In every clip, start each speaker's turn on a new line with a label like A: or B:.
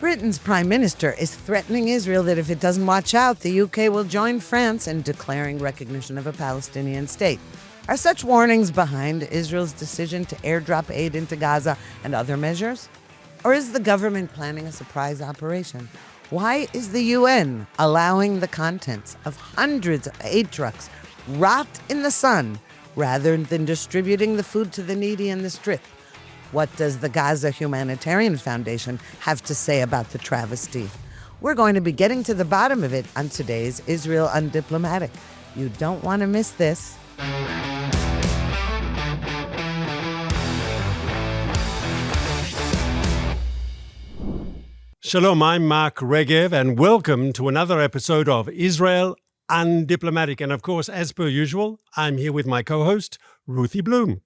A: Britain's Prime Minister is threatening Israel that if it doesn't watch out, the UK will join France in declaring recognition of a Palestinian state. Are such warnings behind Israel's decision to airdrop aid into Gaza and other measures? Or is the government planning a surprise operation? Why is the UN allowing the contents of hundreds of aid trucks rot in the sun rather than distributing the food to the needy in the Strip? What does the Gaza Humanitarian Foundation have to say about the travesty? We're going to be getting to the bottom of it on today's Israel Undiplomatic. You don't want to miss this.
B: Shalom, I'm Mark Regev, and welcome to another episode of Israel Undiplomatic. And of course, as per usual, I'm here with my co-host, Ruthie Bloom.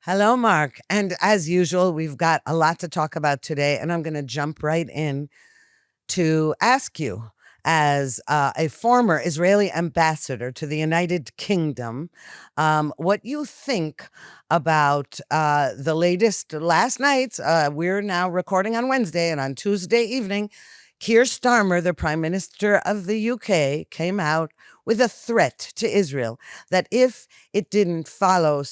A: Hello, Mark. And as usual, we've got a lot to talk about today, and I'm going to jump right in to ask you, as a former Israeli ambassador to the United Kingdom, what you think about the latest last night's, we're now recording on Wednesday, and on Tuesday evening, Keir Starmer, the Prime Minister of the UK, came out with a threat to Israel that if it didn't follow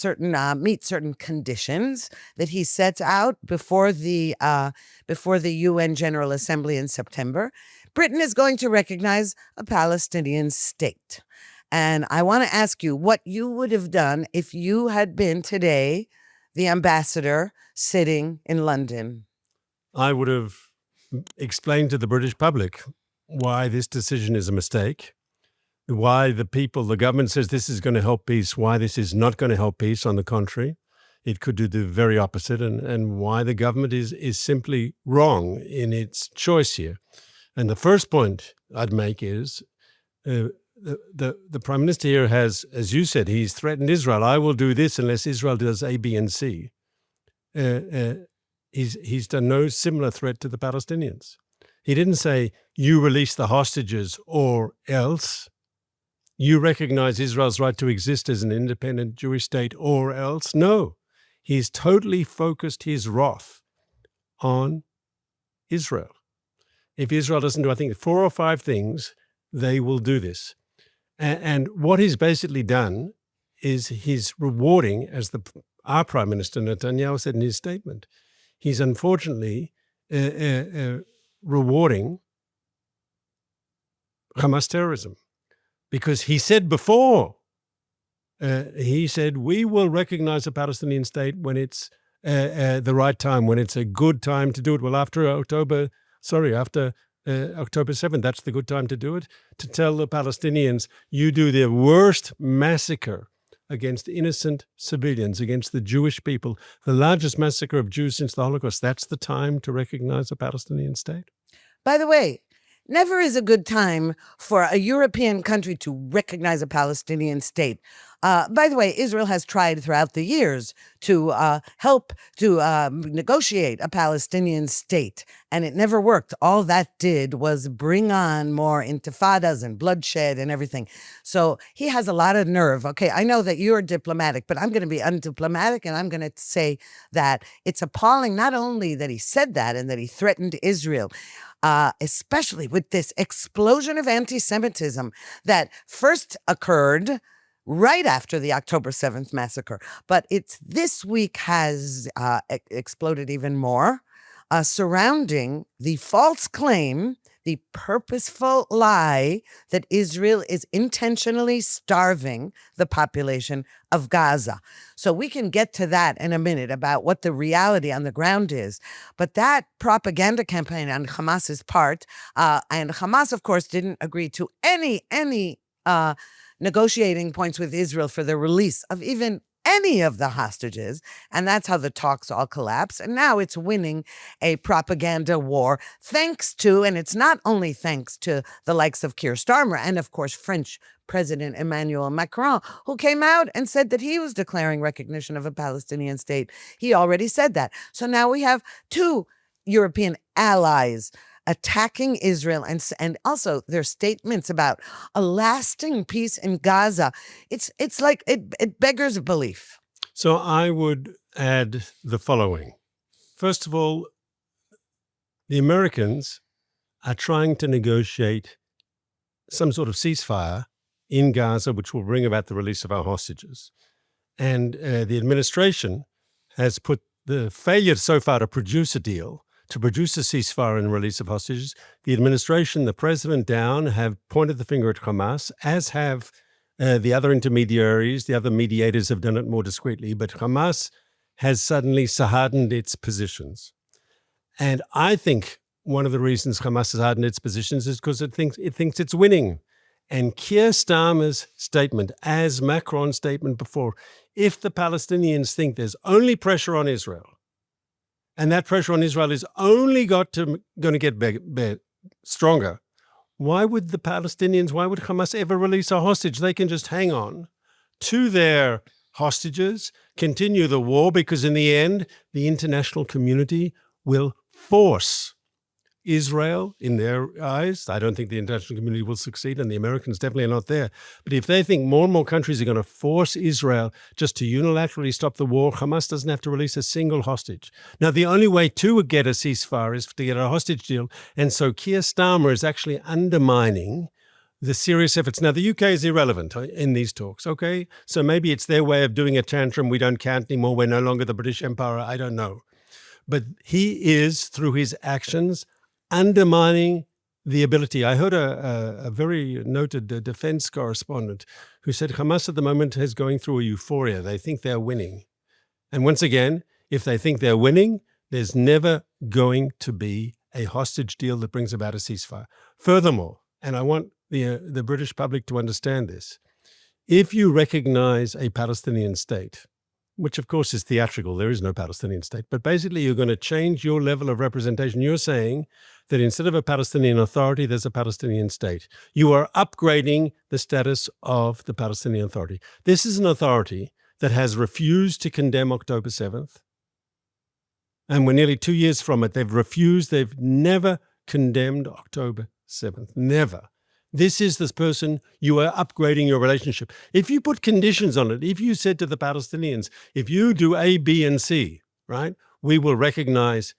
A: meet certain conditions that he sets out before the UN General Assembly in September, Britain is going to recognize a Palestinian state. And I want to ask you what you would have done if you had been today the ambassador sitting in London.
B: I would have explained to the British public why this decision is a mistake, why the government says this is going to help peace, why this is not going to help peace. On the contrary, it could do the very opposite, and why the government is simply wrong in its choice here. And the first point I'd make is the Prime Minister here has, as you said, he's threatened Israel. I will do this unless Israel does A, B, and C. He's done no similar threat to the Palestinians. He didn't say, you release the hostages or else. You recognize Israel's right to exist as an independent Jewish state or else. No, he's totally focused his wrath on Israel. If Israel doesn't do, I think, 4 or 5 things, they will do this. And what he's basically done is he's rewarding, as our Prime Minister Netanyahu said in his statement, he's unfortunately rewarding Hamas terrorism. Because he said before, we will recognize a Palestinian state when it's the right time, when it's a good time to do it. Well, after October 7th, that's the good time to do it, to tell the Palestinians, you do the worst massacre against innocent civilians, against the Jewish people, the largest massacre of Jews since the Holocaust. That's the time to recognize a Palestinian state.
A: By the way, never is a good time for a European country to recognize a Palestinian state. By the way, Israel has tried throughout the years to help to negotiate a Palestinian state, and it never worked. All that did was bring on more intifadas and bloodshed and everything. So he has a lot of nerve. Okay, I know that you're diplomatic, but I'm going to be undiplomatic, and I'm going to say that it's appalling not only that he said that and that he threatened Israel, especially with this explosion of anti-Semitism that first occurred right after the October 7th massacre. But it's this week has exploded even more surrounding the false claim, the purposeful lie that Israel is intentionally starving the population of Gaza. So we can get to that in a minute about what the reality on the ground is. But that propaganda campaign on Hamas's part, and Hamas, of course, didn't agree to any negotiating points with Israel for the release of even any of the hostages, and that's how the talks all collapsed. And now it's winning a propaganda war thanks to, and it's not only thanks to the likes of Keir Starmer and, of course, French President Emmanuel Macron, who came out and said that he was declaring recognition of a Palestinian state. He already said that. So now we have 2 European allies attacking Israel and also their statements about a lasting peace in Gaza. It's like it beggars belief.
B: So I would add the following. First of all, the Americans are trying to negotiate some sort of ceasefire in Gaza, which will bring about the release of our hostages. And the administration has put the failure so far to produce a deal, to produce a ceasefire and release of hostages. The administration, the president down, have pointed the finger at Hamas, as have the other intermediaries. The other mediators have done it more discreetly. But Hamas has suddenly hardened its positions. And I think one of the reasons Hamas has hardened its positions is because it thinks it's winning. And Keir Starmer's statement, as Macron's statement before, if the Palestinians think there's only pressure on Israel, and that pressure on Israel is only going to get stronger, why would Hamas ever release a hostage? They can just hang on to their hostages, continue the war, because in the end, the international community will force Israel, in their eyes. I don't think the international community will succeed, and the Americans definitely are not there. But if they think more and more countries are going to force Israel just to unilaterally stop the war, Hamas doesn't have to release a single hostage. Now, the only way to get a ceasefire is to get a hostage deal, and so Keir Starmer is actually undermining the serious efforts. Now, the UK is irrelevant in these talks, okay? So maybe it's their way of doing a tantrum. We don't count anymore. We're no longer the British Empire. I don't know. But he is, through his actions, undermining the ability. I heard a very noted defense correspondent who said Hamas at the moment is going through a euphoria. They think they're winning. And once again, if they think they're winning, there's never going to be a hostage deal that brings about a ceasefire. Furthermore, and I want the British public to understand this, if you recognize a Palestinian state, which of course is theatrical, there is no Palestinian state, but basically you're going to change your level of representation. You're saying that instead of a Palestinian Authority, there's a Palestinian state. You are upgrading the status of the Palestinian Authority. This is an authority that has refused to condemn October 7th. And we're nearly 2 years from it. They've never condemned October 7th. Never. This is this person, you are upgrading your relationship. If you put conditions on it, if you said to the Palestinians, if you do A, B, and C, right, we will recognize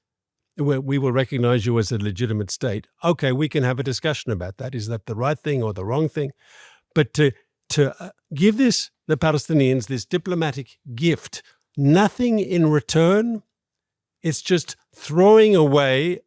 B: you as a legitimate state. Okay, we can have a discussion about that. Is that the right thing or the wrong thing? But to give the Palestinians this diplomatic gift, nothing in return, it's just throwing away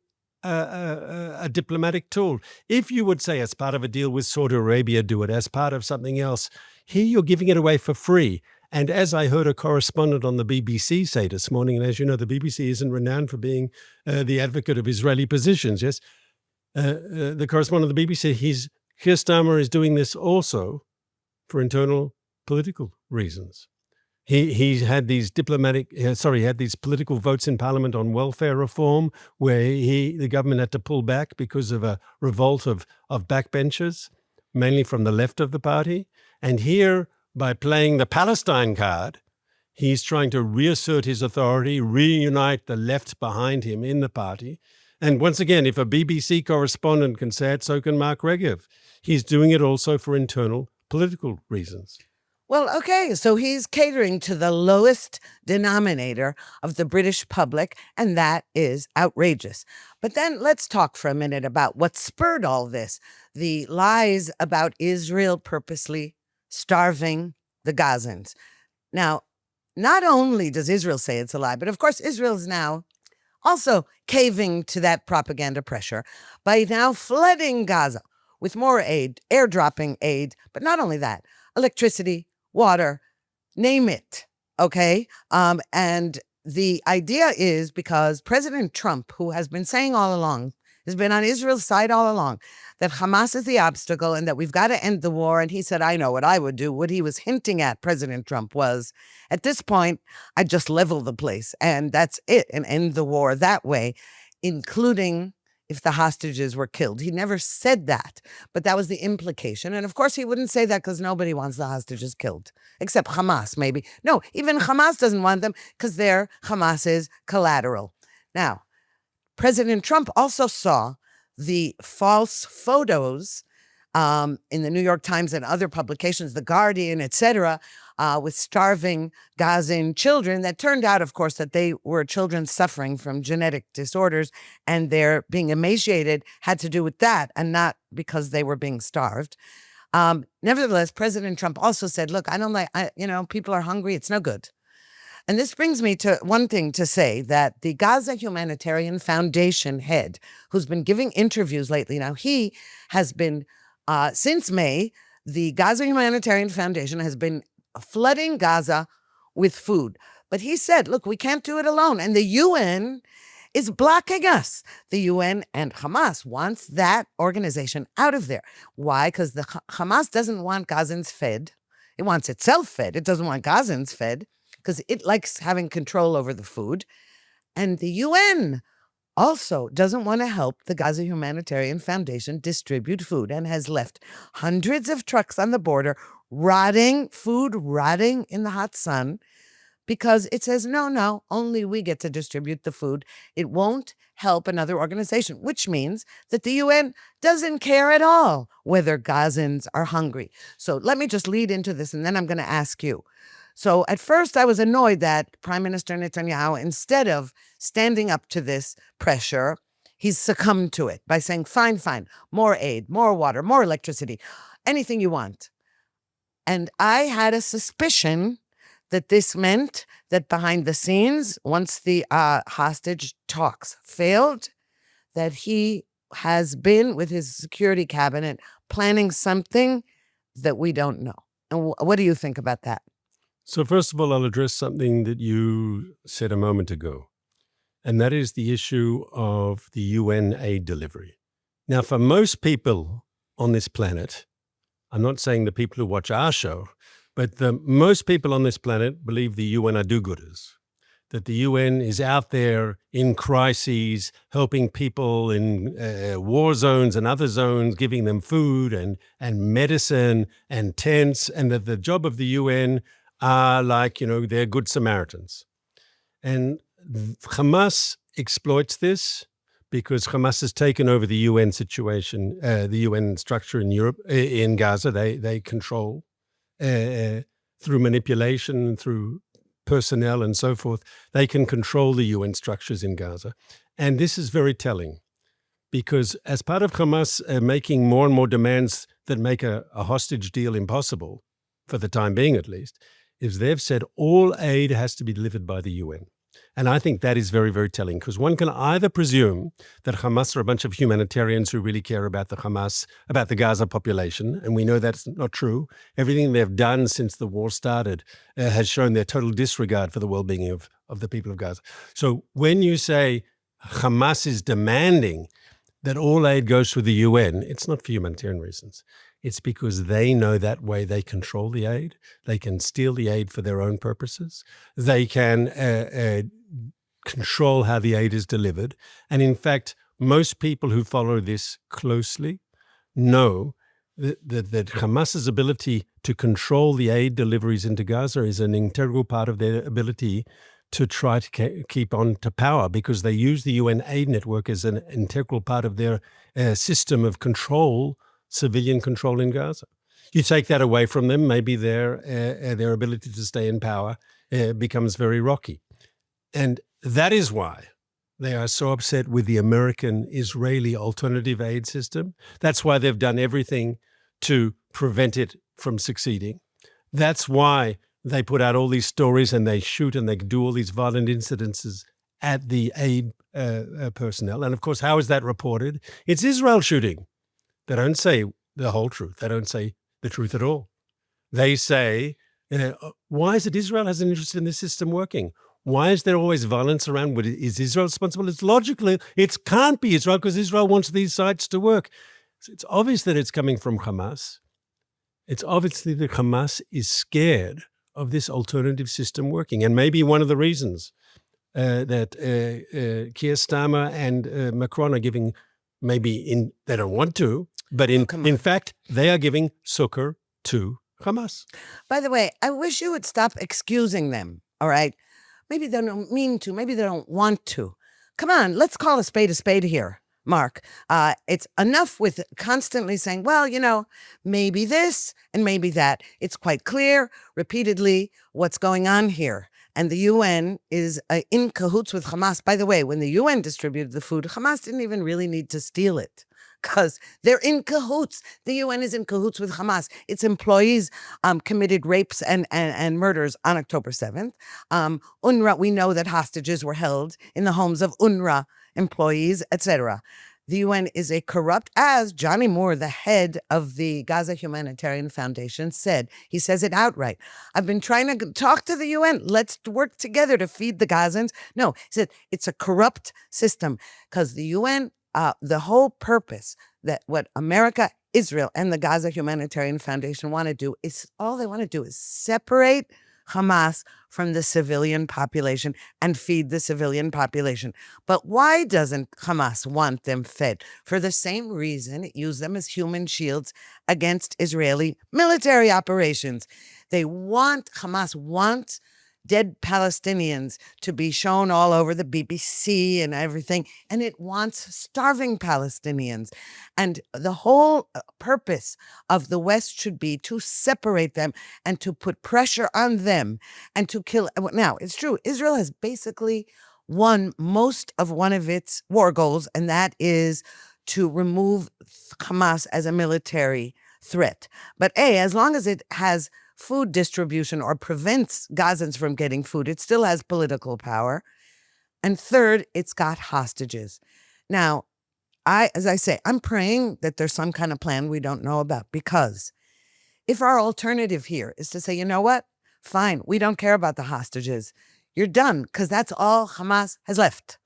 B: a diplomatic tool. If you would say as part of a deal with Saudi Arabia, do it as part of something else, here you're giving it away for free. And as I heard a correspondent on the BBC say this morning, and as you know, the BBC isn't renowned for being the advocate of Israeli positions, yes? The correspondent of the BBC, Keir Starmer is doing this also for internal political reasons. He had these political votes in Parliament on welfare reform, where the government had to pull back because of a revolt of backbenchers, mainly from the left of the party. And here, by playing the Palestine card, he's trying to reassert his authority, reunite the left behind him in the party. And once again, if a BBC correspondent can say it, so can Mark Regev. He's doing it also for internal political reasons.
A: Well, okay, so he's catering to the lowest denominator of the British public, and that is outrageous. But then let's talk for a minute about what spurred all this, the lies about Israel purposely starving the Gazans. Now, not only does Israel say it's a lie, but of course Israel's now also caving to that propaganda pressure by now flooding Gaza with more aid, airdropping aid, but not only that, electricity, water, name it, okay? And the idea is because President Trump, who has been saying all along, has been on Israel's side all along, that Hamas is the obstacle and that we've got to end the war. And he said, I know what I would do. What he was hinting at, President Trump, was, at this point, I'd just level the place and that's it, and end the war that way, including if the hostages were killed. He never said that, but that was the implication. And of course, he wouldn't say that because nobody wants the hostages killed, except Hamas, maybe. No, even Hamas doesn't want them because they're Hamas's collateral. Now, President Trump also saw the false photos in the New York Times and other publications, The Guardian, etc., with starving Gazan children that turned out, of course, that they were children suffering from genetic disorders, and their being emaciated had to do with that and not because they were being starved. Nevertheless, President Trump also said, look, I don't like, people are hungry. It's no good. And this brings me to one thing to say, that the Gaza Humanitarian Foundation head, who's been giving interviews lately, now he has been, since May, the Gaza Humanitarian Foundation has been flooding Gaza with food. But he said, look, we can't do it alone. And the UN is blocking us. The UN and Hamas wants that organization out of there. Why? Because the Hamas doesn't want Gazans fed. It wants itself fed. It doesn't want Gazans fed because it likes having control over the food. And the UN also doesn't want to help the Gaza Humanitarian Foundation distribute food and has left hundreds of trucks on the border food rotting in the hot sun, because it says, no, only we get to distribute the food. It won't help another organization, which means that the UN doesn't care at all whether Gazans are hungry. So let me just lead into this, and then I'm going to ask you. So at first I was annoyed that Prime Minister Netanyahu, instead of standing up to this pressure, he's succumbed to it by saying, fine, more aid, more water, more electricity, anything you want. And I had a suspicion that this meant that behind the scenes, once the hostage talks failed, that he has been with his security cabinet planning something that we don't know. And what do you think about that?
B: So first of all, I'll address something that you said a moment ago, and that is the issue of the UN aid delivery. Now, for most people on this planet, I'm not saying the people who watch our show, but most people on this planet believe the UN are do-gooders, that the UN is out there in crises, helping people in war zones and other zones, giving them food and medicine and tents, and that the job of the UN are like, they're good Samaritans. And Hamas exploits this because Hamas has taken over the UN situation, the UN structure in Europe, in Gaza. They control through manipulation, through personnel and so forth. They can control the UN structures in Gaza. And this is very telling because as part of Hamas making more and more demands that make a hostage deal impossible, for the time being at least, is they've said all aid has to be delivered by the UN. And I think that is very, very telling because one can either presume that Hamas are a bunch of humanitarians who really care about the Gaza population, and we know that's not true. Everything they've done since the war started has shown their total disregard for the well-being of the people of Gaza. So when you say Hamas is demanding that all aid goes through the UN, it's not for humanitarian reasons. It's because they know that way they control the aid. They can steal the aid for their own purposes. They can control how the aid is delivered. And in fact, most people who follow this closely know that Hamas's ability to control the aid deliveries into Gaza is an integral part of their ability to try to keep on to power, because they use the UN aid network as an integral part of their system of control, civilian control in Gaza. You take that away from them, maybe their ability to stay in power becomes very rocky. And that is why they are so upset with the American-Israeli alternative aid system. That's why they've done everything to prevent it from succeeding. That's why they put out all these stories and they shoot and they do all these violent incidences at the aid personnel. And of course, how is that reported? It's Israel shooting. They don't say the whole truth. They don't say the truth at all. They say, why is it Israel has an interest in this system working? Why is there always violence around? Is Israel responsible? It's logically, it can't be Israel because Israel wants these sites to work. So it's obvious that it's coming from Hamas. It's obviously that Hamas is scared of this alternative system working. And maybe one of the reasons that Keir, Starmer and Macron are giving, they don't want to, but in fact, they are giving succor to Hamas.
A: By the way, I wish you would stop excusing them, all right? Maybe they don't mean to. Maybe they don't want to. Come on, let's call a spade here. Mark. It's enough with constantly saying, well, maybe this and maybe that. It's quite clear repeatedly what's going on here. And the UN is in cahoots with Hamas. By the way, when the UN distributed the food, Hamas didn't even really need to steal it because they're in cahoots. The UN is in cahoots with Hamas. Its employees committed rapes and murders on October 7th. UNRWA, we know that hostages were held in the homes of UNRWA employees, etc. The UN is a corrupt, as Johnny Moore, the head of the Gaza Humanitarian Foundation, said. He says it outright. I've been trying to talk to the UN. Let's work together to feed the Gazans. No, he said it's a corrupt system because the UN, the whole purpose that what America, Israel, and the Gaza Humanitarian Foundation want to do is all they want to do is separate Hamas from the civilian population and feed the civilian population. But why doesn't Hamas want them fed? For the same reason it used them as human shields against Israeli military operations. Hamas wants dead Palestinians to be shown all over the BBC and everything, and it wants starving Palestinians. And the whole purpose of the West should be to separate them and to put pressure on them and to kill. Now, it's true, Israel has basically won most of one of its war goals, and that is to remove Hamas as a military threat. But as long as it has food distribution or prevents Gazans from getting food, it still has political power. And third, it's got hostages. Now, as I say, I'm praying that there's some kind of plan we don't know about, because if our alternative here is to say, you know what? Fine, we don't care about the hostages. You're done, because that's all Hamas has left.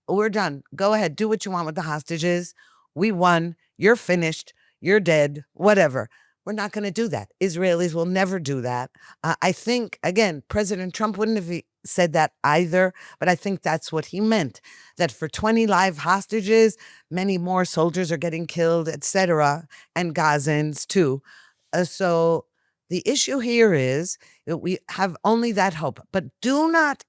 A: We're done. Go ahead, do what you want with the hostages. We won. You're finished. You're dead. Whatever. We're not going to do that. Israelis will never do that. I think, again, President Trump wouldn't have said that either, but I think that's what he meant, that for 20 live hostages, many more soldiers are getting killed, etc., and Gazans too. So the issue here is that we have only that hope. But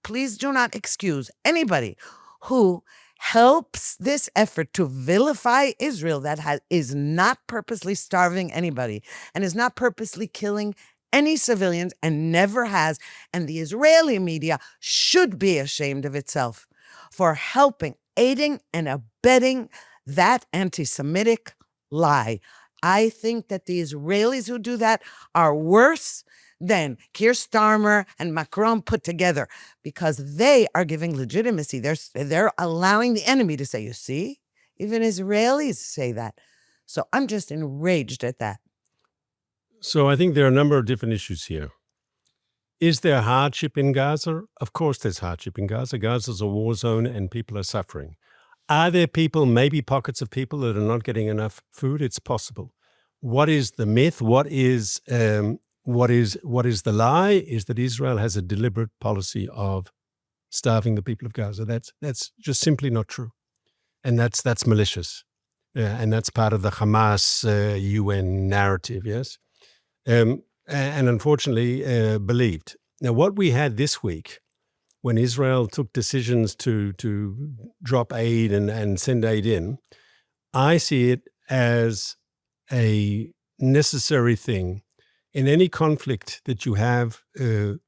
A: please do not excuse anybody who helps this effort to vilify Israel that is not purposely starving anybody and is not purposely killing any civilians and never has. And the Israeli media should be ashamed of itself for helping, aiding, and abetting that anti-Semitic lie. I think that the Israelis who do that are worse than Keir Starmer and Macron put together, because they are giving legitimacy. They're allowing the enemy to say, you see, even Israelis say that. So I'm just enraged at that.
B: So I think there are a number of different issues here. Is there hardship in Gaza? Of course there's hardship in Gaza. Gaza's a war zone and people are suffering. Are there people, maybe pockets of people, that are not getting enough food? It's possible. What is the myth? What is the lie? Is that Israel has a deliberate policy of starving the people of Gaza. That's just simply not true. And that's malicious. And that's part of the Hamas UN narrative, yes? And unfortunately believed. Now, what we had this week, when Israel took decisions to drop aid and send aid in, I see it as a necessary thing in any conflict that you have, in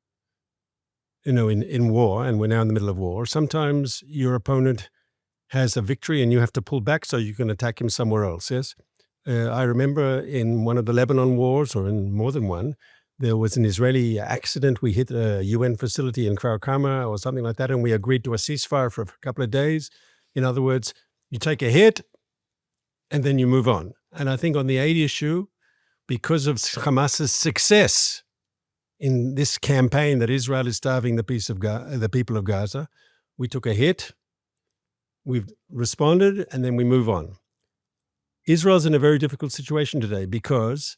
B: war, and we're now in the middle of war. Sometimes your opponent has a victory and you have to pull back so you can attack him somewhere else, yes? I remember in one of the Lebanon wars, or in more than one, there was an Israeli accident. We hit a UN facility in Kfar Kama or something like that, and we agreed to a ceasefire for a couple of days. In other words, you take a hit and then you move on. And I think on the aid issue, because of Hamas's success in this campaign that Israel is starving the people of Gaza, we took a hit, we've responded, and then we move on. Israel's in a very difficult situation today because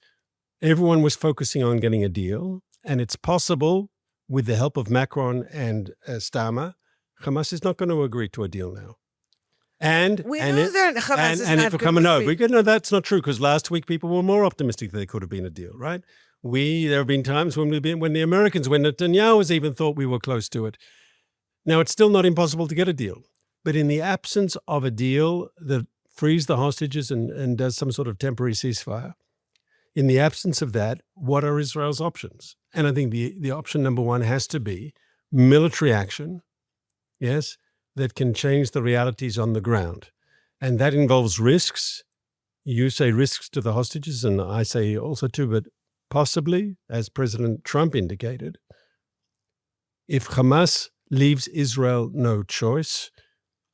B: everyone was focusing on getting a deal, and it's possible, with the help of Macron and Starmer, Hamas is not going to agree to a deal now. And
A: we know that Hamas is not
B: going to no, that's not true, because last week people were more optimistic that there could have been a deal, right? There have been times when the Americans, when Netanyahu has even thought we were close to it. Now, it's still not impossible to get a deal. But in the absence of a deal that frees the hostages and does some sort of temporary ceasefire, in the absence of that, what are Israel's options? And I think the option number one has to be military action, yes, that can change the realities on the ground. And that involves risks. You say risks to the hostages, and I say also too, but possibly, as President Trump indicated, if Hamas leaves Israel no choice,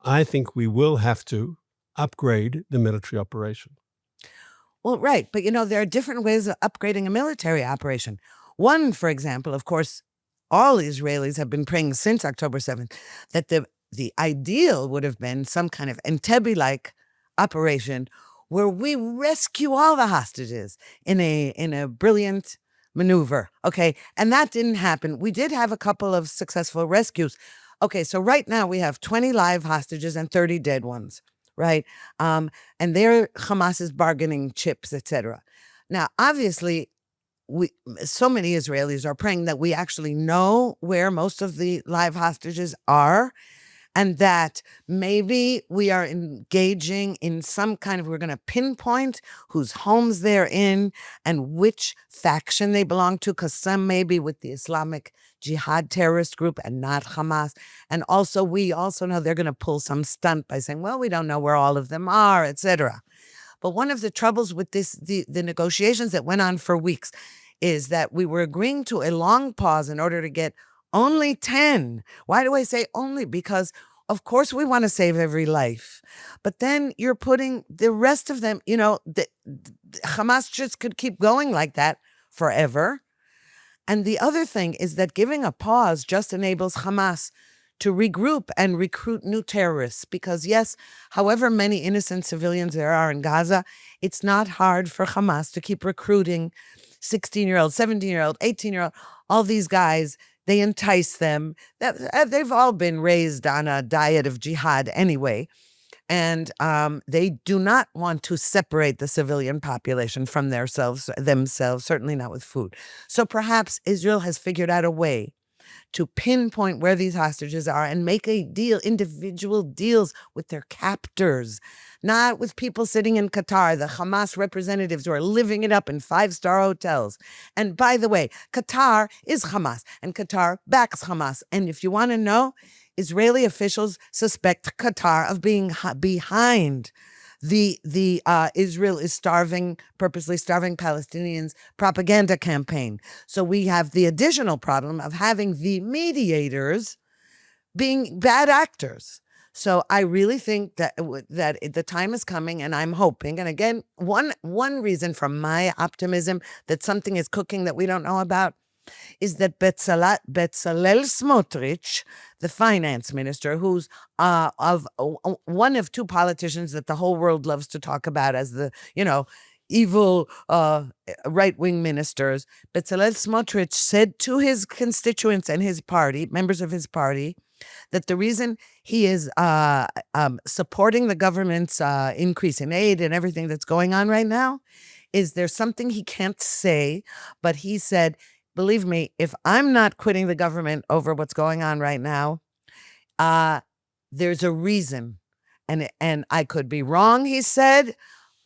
B: I think we will have to upgrade the military operation.
A: Well, right. But, there are different ways of upgrading a military operation. One, for example, of course, all Israelis have been praying since October 7th that the ideal would have been some kind of Entebbe-like operation where we rescue all the hostages in a brilliant maneuver. Okay. And that didn't happen. We did have a couple of successful rescues. Okay. So right now we have 20 live hostages and 30 dead ones. Right. And they're Hamas's bargaining chips, etc. Now, obviously, so many Israelis are praying that we actually know where most of the live hostages are, and that maybe we are engaging in some kind of, we're going to pinpoint whose homes they're in and which faction they belong to, because some may be with the Islamic Jihad terrorist group and not Hamas. And also, we also know they're going to pull some stunt by saying, well, we don't know where all of them are, etc. But one of the troubles with the negotiations that went on for weeks is that we were agreeing to a long pause in order to get only 10. Why do I say only? Because, of course, we want to save every life. But then you're putting the rest of them, Hamas just could keep going like that forever. And the other thing is that giving a pause just enables Hamas to regroup and recruit new terrorists. Because yes, however many innocent civilians there are in Gaza, it's not hard for Hamas to keep recruiting 16-year-old, 17-year-old, 18-year-old, all these guys. They entice them. They've all been raised on a diet of jihad anyway. And they do not want to separate the civilian population from themselves, certainly not with food. So perhaps Israel has figured out a way to pinpoint where these hostages are and make a deal, individual deals with their captors, not with people sitting in Qatar, the Hamas representatives who are living it up in 5-star hotels. And by the way, Qatar is Hamas, and Qatar backs Hamas. And if you want to know, Israeli officials suspect Qatar of being behind the Israel is purposely starving Palestinians propaganda campaign. So we have the additional problem of having the mediators being bad actors. So I really think that the time is coming, and I'm hoping. And again, one reason for my optimism that something is cooking that we don't know about is that Bezalel Smotrich, the finance minister, who's of one of two politicians that the whole world loves to talk about as the, evil right-wing ministers, Bezalel Smotrich said to his constituents and his party, members of his party, that the reason he is supporting the government's increase in aid and everything that's going on right now is there's something he can't say, but he said, believe me, if I'm not quitting the government over what's going on right now, there's a reason. And I could be wrong, he said,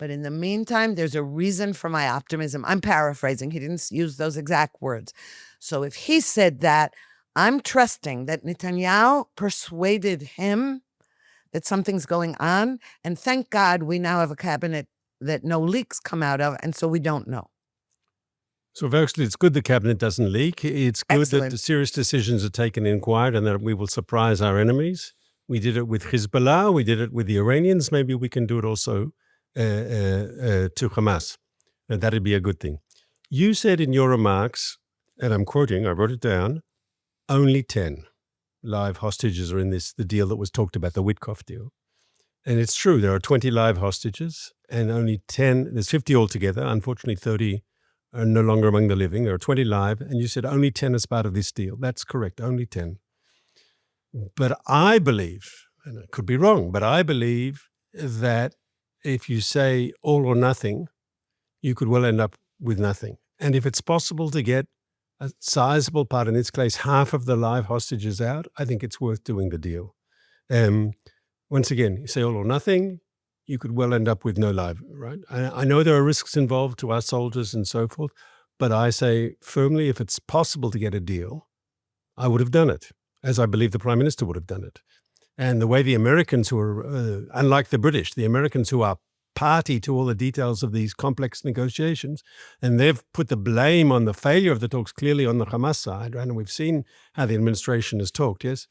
A: but in the meantime, there's a reason for my optimism. I'm paraphrasing. He didn't use those exact words. So if he said that, I'm trusting that Netanyahu persuaded him that something's going on. And thank God we now have a cabinet that no leaks come out of, and so we don't know.
B: So actually, it's good the cabinet doesn't leak. It's good
A: Excellent.
B: that the serious decisions are taken in quiet and that we will surprise our enemies. We did it with Hezbollah. We did it with the Iranians. Maybe we can do it also to Hamas. And that'd be a good thing. You said in your remarks, and I'm quoting, I wrote it down, only 10 live hostages are in the deal that was talked about, the Witkoff deal. And it's true, there are 20 live hostages and only 10, there's 50 altogether. Unfortunately, 30 are no longer among the living. There are 20 live, and you said only 10 as part of this deal. That's correct, only 10. But I believe, and I could be wrong, but I believe that if you say all or nothing, you could well end up with nothing. And if it's possible to get a sizable part, in this case, half of the live hostages out, I think it's worth doing the deal. once again, you say all or nothing, you could well end up with no life, right? I know there are risks involved to our soldiers and so forth, but I say firmly, if it's possible to get a deal, I would have done it, as I believe the Prime Minister would have done it. And the way the Americans, who are, unlike the British, the Americans who are party to all the details of these complex negotiations, and they've put the blame on the failure of the talks clearly on the Hamas side, right? And we've seen how the administration has talked, yes,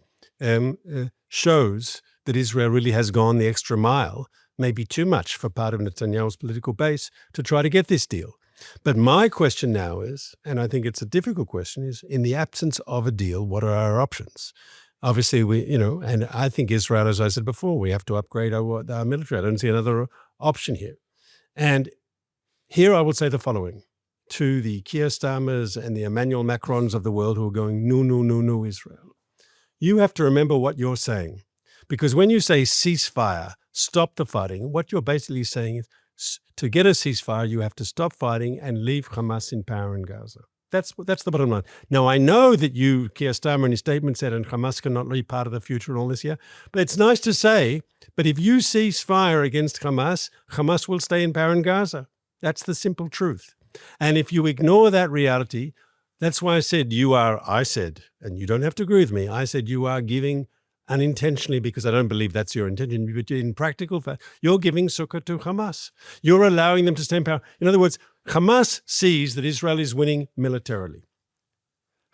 B: shows that Israel really has gone the extra mile, maybe too much for part of Netanyahu's political base, to try to get this deal. But my question now is, and I think it's a difficult question, is in the absence of a deal, what are our options? Obviously, and I think Israel, as I said before, we have to upgrade our military. I don't see another option here. And here I will say the following to the Keir Starmers and the Emmanuel Macrons of the world who are going, no, no, no, no, Israel. You have to remember what you're saying. Because when you say ceasefire, stop the fighting, what you're basically saying is to get a ceasefire, you have to stop fighting and leave Hamas in power in Gaza. That's the bottom line. Now, I know that you, Keir Starmer, in his statement said, and Hamas cannot be part of the future and all this, yeah? But it's nice to say, but if you cease fire against Hamas, Hamas will stay in power in Gaza. That's the simple truth. And if you ignore that reality, that's why I said, and you don't have to agree with me, I said you are giving unintentionally, because I don't believe that's your intention, but in practical fact, you're giving succor to Hamas. You're allowing them to stay in power. In other words, Hamas sees that Israel is winning militarily.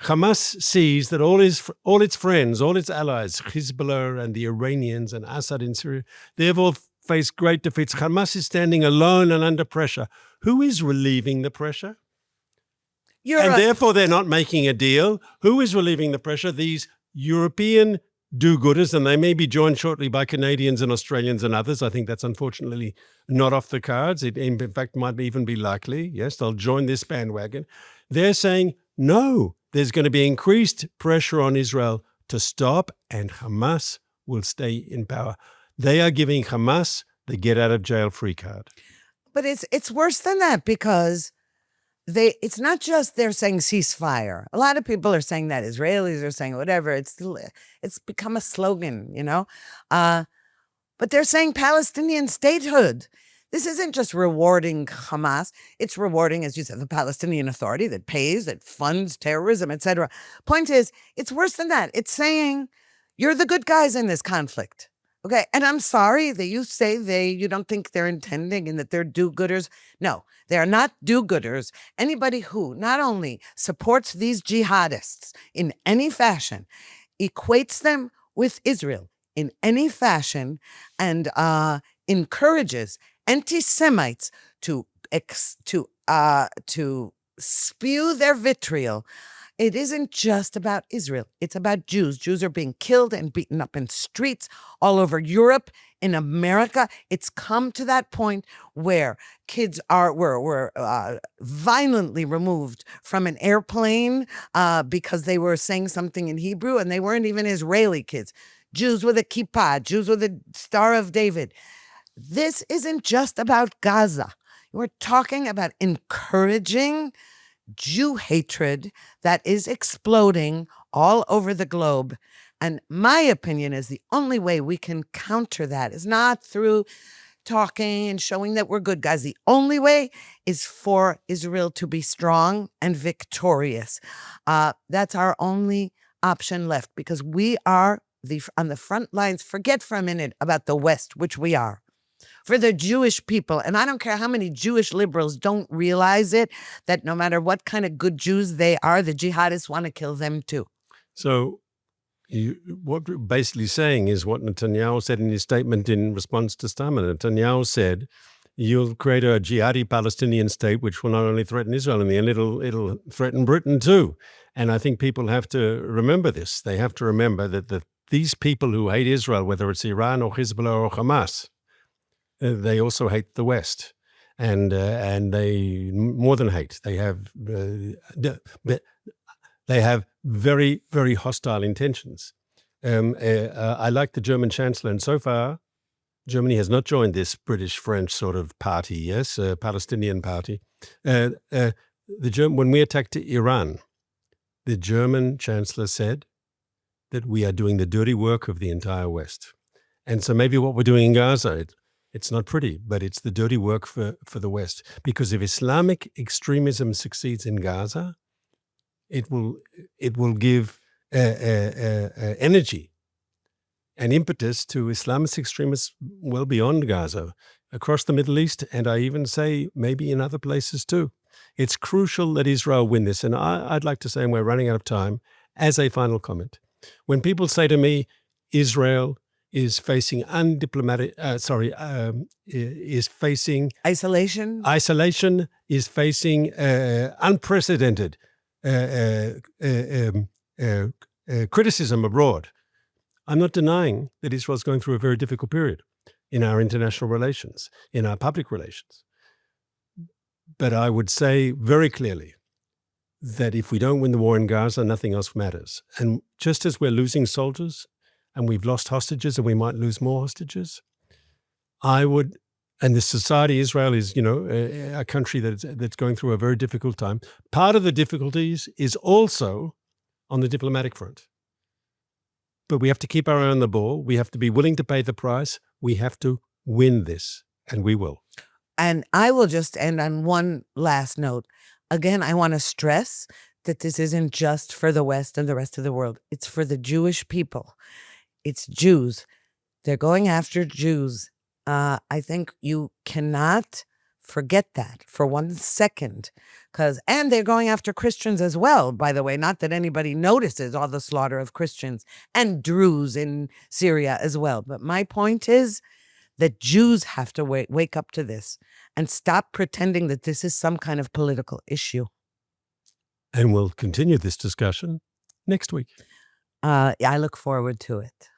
B: Hamas sees that all its friends, all its allies, Hezbollah and the Iranians and Assad in Syria, they've all faced great defeats. Hamas is standing alone and under pressure. Who is relieving the pressure? Therefore, they're not making a deal. Who is relieving the pressure? These European do-gooders, and they may be joined shortly by Canadians and Australians and others. I think that's unfortunately not off the cards. It, in fact, might even be likely. Yes, they'll join this bandwagon. They're saying, no, there's going to be increased pressure on Israel to stop, and Hamas will stay in power. They are giving Hamas the get-out-of-jail-free card. But
A: it's worse than that, because it's not just they're saying ceasefire. A lot of people are saying that. Israelis are saying whatever. It's become a slogan, but they're saying Palestinian statehood. This isn't just rewarding Hamas. It's rewarding, as you said, the Palestinian Authority that pays, that funds terrorism, etc. Point is, it's worse than that. It's saying you're the good guys in this conflict. Okay, and I'm sorry that you say you don't think they're intending and that they're do-gooders. No, they are not do-gooders. Anybody who not only supports these jihadists in any fashion, equates them with Israel in any fashion, and encourages anti-Semites to spew their vitriol. It isn't just about Israel. It's about Jews. Jews are being killed and beaten up in streets all over Europe, in America. It's come to that point where kids were violently removed from an airplane because they were saying something in Hebrew, and they weren't even Israeli kids. Jews with a kippah, Jews with a Star of David. This isn't just about Gaza. We're talking about encouraging Jew hatred that is exploding all over the globe. And my opinion is the only way we can counter that is not through talking and showing that we're good guys. The only way is for Israel to be strong and victorious. That's our only option left, because we are on the front lines. Forget for a minute about the West, which we are. For the Jewish people, and I don't care how many Jewish liberals don't realize it, that no matter what kind of good Jews they are, the jihadists want to kill them too.
B: So what we're basically saying is what Netanyahu said in his statement in response to Starmer. Netanyahu said, you'll create a jihadi Palestinian state, which will not only threaten Israel, in the end it'll threaten Britain too. And I think people have to remember this. They have to remember that these people who hate Israel, whether it's Iran or Hezbollah or Hamas, they also hate the West, and they more than hate. They have very, very hostile intentions. I like the German Chancellor, and so far, Germany has not joined this British-French sort of party. Yes, Palestinian party. When we attacked Iran, the German Chancellor said that we are doing the dirty work of the entire West. And so maybe what we're doing in Gaza, it's not pretty, but it's the dirty work for the West. Because if Islamic extremism succeeds in Gaza, it will give energy and impetus to Islamist extremists well beyond Gaza, across the Middle East, and I even say maybe in other places too. It's crucial that Israel win this. And I'd like to say, and we're running out of time, as a final comment, when people say to me, Israel is facing is facing
A: isolation,
B: is facing unprecedented criticism abroad. I'm not denying that Israel's going through a very difficult period in our international relations, in our public relations. But I would say very clearly that if we don't win the war in Gaza, nothing else matters. And just as we're losing soldiers and we've lost hostages and we might lose more hostages, and the society, Israel is, a country that's going through a very difficult time. Part of the difficulties is also on the diplomatic front. But we have to keep our eye on the ball. We have to be willing to pay the price. We have to win this, and we will.
A: And I will just end on one last note. Again, I want to stress that this isn't just for the West and the rest of the world. It's for the Jewish people. It's Jews. They're going after Jews. I think you cannot forget that for 1 second. And they're going after Christians as well, by the way. Not that anybody notices all the slaughter of Christians and Druze in Syria as well. But my point is that Jews have to wake up to this and stop pretending that this is some kind of political issue.
B: And we'll continue this discussion next week.
A: I look forward to it.